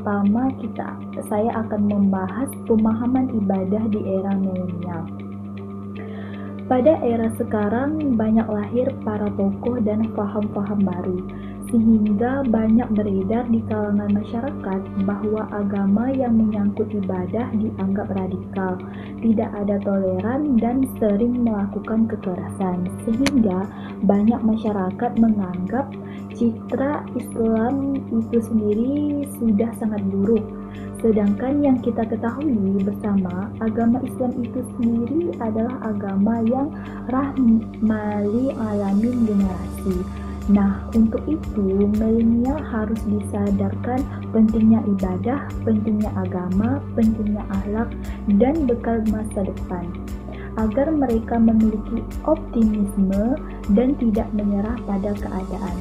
pertama saya akan membahas pemahaman ibadah di era milenial. Pada era sekarang banyak lahir para tokoh dan paham-paham baru, sehingga banyak beredar di kalangan masyarakat bahwa agama yang menyangkut ibadah dianggap radikal, tidak ada toleran dan sering melakukan kekerasan, sehingga banyak masyarakat menganggap citra Islam itu sendiri sudah sangat buruk. Sedangkan yang kita ketahui bersama, agama Islam itu sendiri adalah agama yang rahmali alamin generasi. Nah, untuk itu milenial harus disadarkan pentingnya ibadah, pentingnya agama, pentingnya akhlak, dan bekal masa depan, agar mereka memiliki optimisme dan tidak menyerah pada keadaan.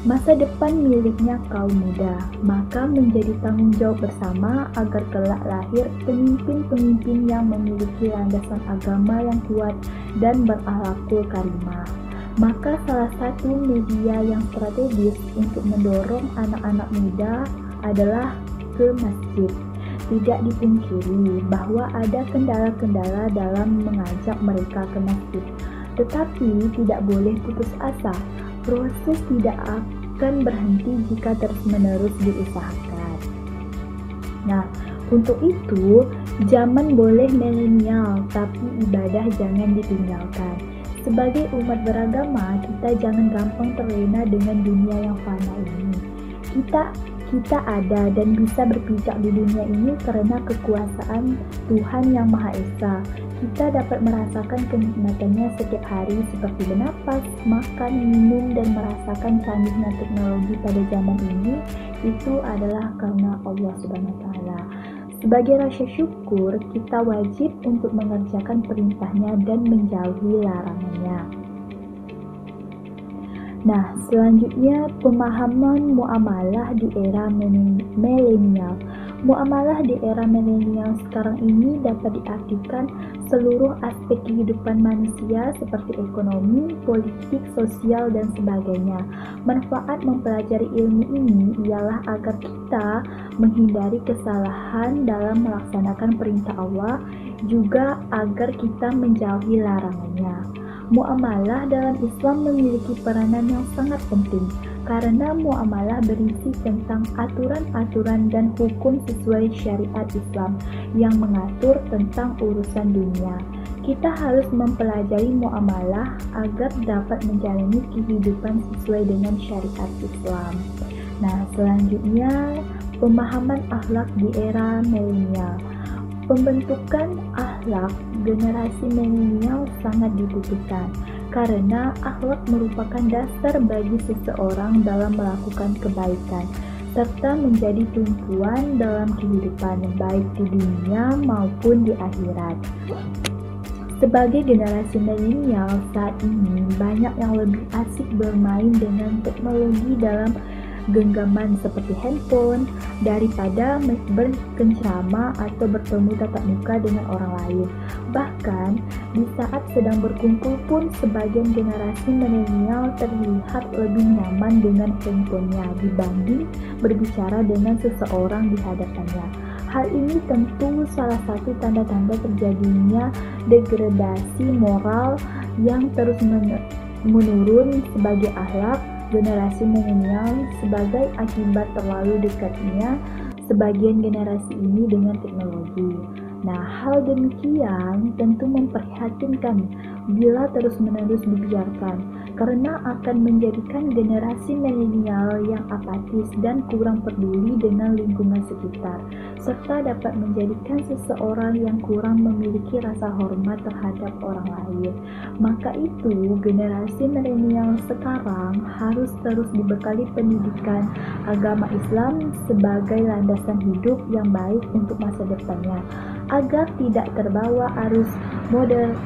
Masa depan miliknya kaum muda, maka menjadi tanggung jawab bersama agar kelak lahir pemimpin-pemimpin yang memiliki landasan agama yang kuat dan berakhlakul karimah. Maka salah satu media yang strategis untuk mendorong anak-anak muda adalah ke masjid. Tidak dipungkiri bahwa ada kendala-kendala dalam mengajak mereka ke masjid, tetapi tidak boleh putus asa. Proses tidak akan berhenti jika terus-menerus diusahakan. Nah, untuk itu, zaman boleh milenial, tapi ibadah jangan ditinggalkan. Sebagai umat beragama, kita jangan gampang terlena dengan dunia yang fana ini. Kita ada dan bisa berpijak di dunia ini karena kekuasaan Tuhan Yang Maha Esa. Kita dapat merasakan kenikmatannya setiap hari seperti bernapas, makan, minum, dan merasakan canggihnya teknologi pada zaman ini. Itu adalah karena Allah Subhanahu wa Ta'ala. Sebagai rasa syukur, kita wajib untuk mengerjakan perintahnya dan menjauhi larangannya. Nah, selanjutnya pemahaman muamalah di era milenial. Muamalah di era milenial sekarang ini dapat diartikan seluruh aspek kehidupan manusia seperti ekonomi, politik, sosial, dan sebagainya. Manfaat mempelajari ilmu ini ialah agar kita menghindari kesalahan dalam melaksanakan perintah Allah, juga agar kita menjauhi larangannya. Muamalah dalam Islam memiliki peranan yang sangat penting karena muamalah berisi tentang aturan-aturan dan hukum sesuai syariat Islam yang mengatur tentang urusan dunia. Kita harus mempelajari muamalah agar dapat menjalani kehidupan sesuai dengan syariat Islam. Nah, selanjutnya pemahaman akhlak di era milenial. Pembentukan akhlak generasi milenial sangat dibutuhkan karena akhlak merupakan dasar bagi seseorang dalam melakukan kebaikan serta menjadi tumpuan dalam kehidupan baik di dunia maupun di akhirat. Sebagai generasi milenial saat ini banyak yang lebih asik bermain dengan teknologi dalam genggaman seperti handphone daripada bercengkrama atau bertemu tatap muka dengan orang lain. Bahkan di saat sedang berkumpul pun sebagian generasi milenial terlihat lebih nyaman dengan handphonenya dibanding berbicara dengan seseorang di hadapannya. Hal ini tentu salah satu tanda-tanda terjadinya degradasi moral yang terus menurun sebagai akhlak generasi milenial sebagai akibat terlalu dekatnya sebagian generasi ini dengan teknologi. Nah, hal demikian tentu memprihatinkan bila terus-menerus dibiarkan, karena akan menjadikan generasi milenial yang apatis dan kurang peduli dengan lingkungan sekitar, serta dapat menjadikan seseorang yang kurang memiliki rasa hormat terhadap orang lain. Maka itu, generasi milenial sekarang harus terus dibekali pendidikan agama Islam sebagai landasan hidup yang baik untuk masa depannya, agar tidak terbawa arus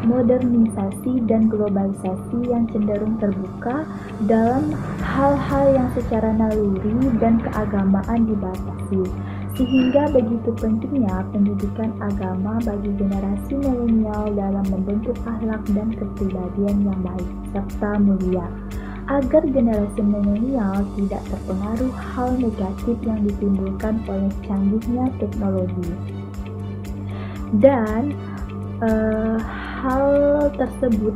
modernisasi dan globalisasi yang cenderung terbuka dalam hal-hal yang secara naluri dan keagamaan dibatasi. Sehingga begitu pentingnya pendidikan agama bagi generasi milenial dalam membentuk akhlak dan kepribadian yang baik serta mulia. agar generasi milenial tidak terpengaruh hal negatif yang ditimbulkan oleh canggihnya teknologi. Dan hal tersebut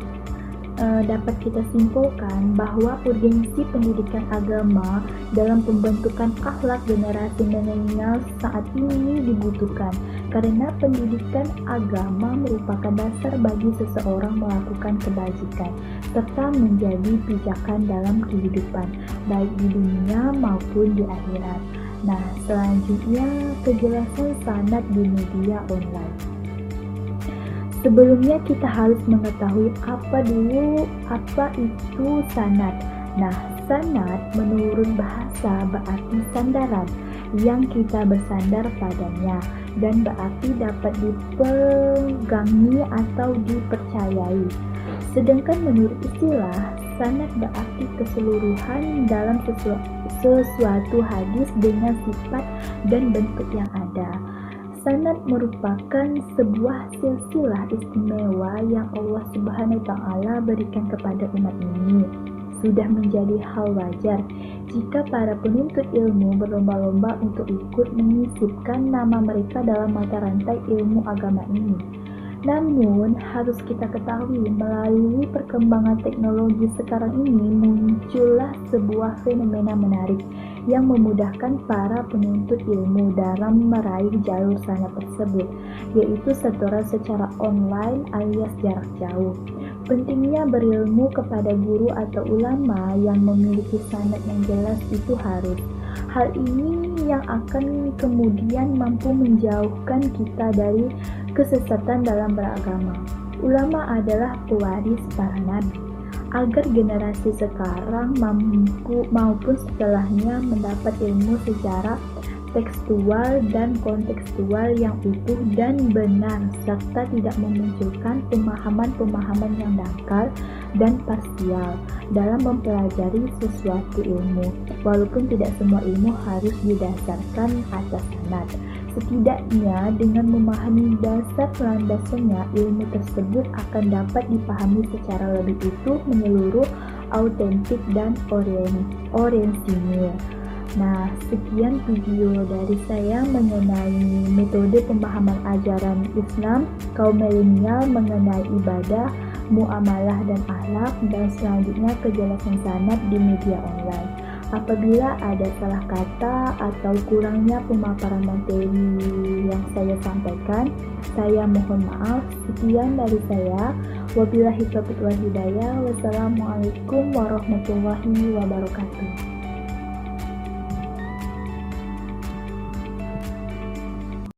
dapat kita simpulkan bahwa urgensi pendidikan agama dalam pembentukan akhlak generasi milenial saat ini dibutuhkan, karena pendidikan agama merupakan dasar bagi seseorang melakukan kebajikan serta menjadi pijakan dalam kehidupan, baik di dunia maupun di akhirat. Nah, selanjutnya kejelasan sanad di media online. Sebelumnya kita harus mengetahui apa itu sanad. Nah, sanad menurut bahasa berarti sandaran yang kita bersandar padanya dan berarti dapat dipegangi atau dipercayai. Sedangkan menurut istilah, sanad berarti keseluruhan dalam sesuatu hadis dengan sifat dan bentuk yang ada. Sanad merupakan sebuah silsilah istimewa yang Allah Subhanahu wa Ta'ala berikan kepada umat ini. Sudah menjadi hal wajar jika para penuntut ilmu berlomba-lomba untuk ikut menyisipkan nama mereka dalam mata rantai ilmu agama ini. Namun, harus kita ketahui, melalui perkembangan teknologi sekarang ini muncullah sebuah fenomena menarik yang memudahkan para penuntut ilmu dalam meraih jalur sanad tersebut, yaitu setoran secara online alias jarak jauh. Pentingnya berilmu kepada guru atau ulama yang memiliki sanad yang jelas itu harus. Hal ini yang akan kemudian mampu menjauhkan kita dari kesesatan dalam beragama. Ulama adalah pewaris para nabi, agar generasi sekarang maupun setelahnya mendapat ilmu secara tekstual dan kontekstual yang utuh dan benar, serta tidak memunculkan pemahaman-pemahaman yang dangkal dan parsial dalam mempelajari sesuatu ilmu. Walaupun tidak semua ilmu harus didasarkan atas sanad, setidaknya dengan memahami dasar landasannya, ilmu tersebut akan dapat dipahami secara lebih utuh, menyeluruh, autentik, dan orisinil. Nah, sekian video dari saya mengenai metode pemahaman ajaran Islam kaum milenial mengenai ibadah, muamalah dan akhlak, dan selanjutnya kejelasan sanad di media online. Apabila ada salah kata atau kurangnya pemaparan materi yang saya sampaikan, saya mohon maaf. Sekian dari saya. Wabillahi taufiq wal hidayah. Wassalamualaikum warahmatullahi wabarakatuh.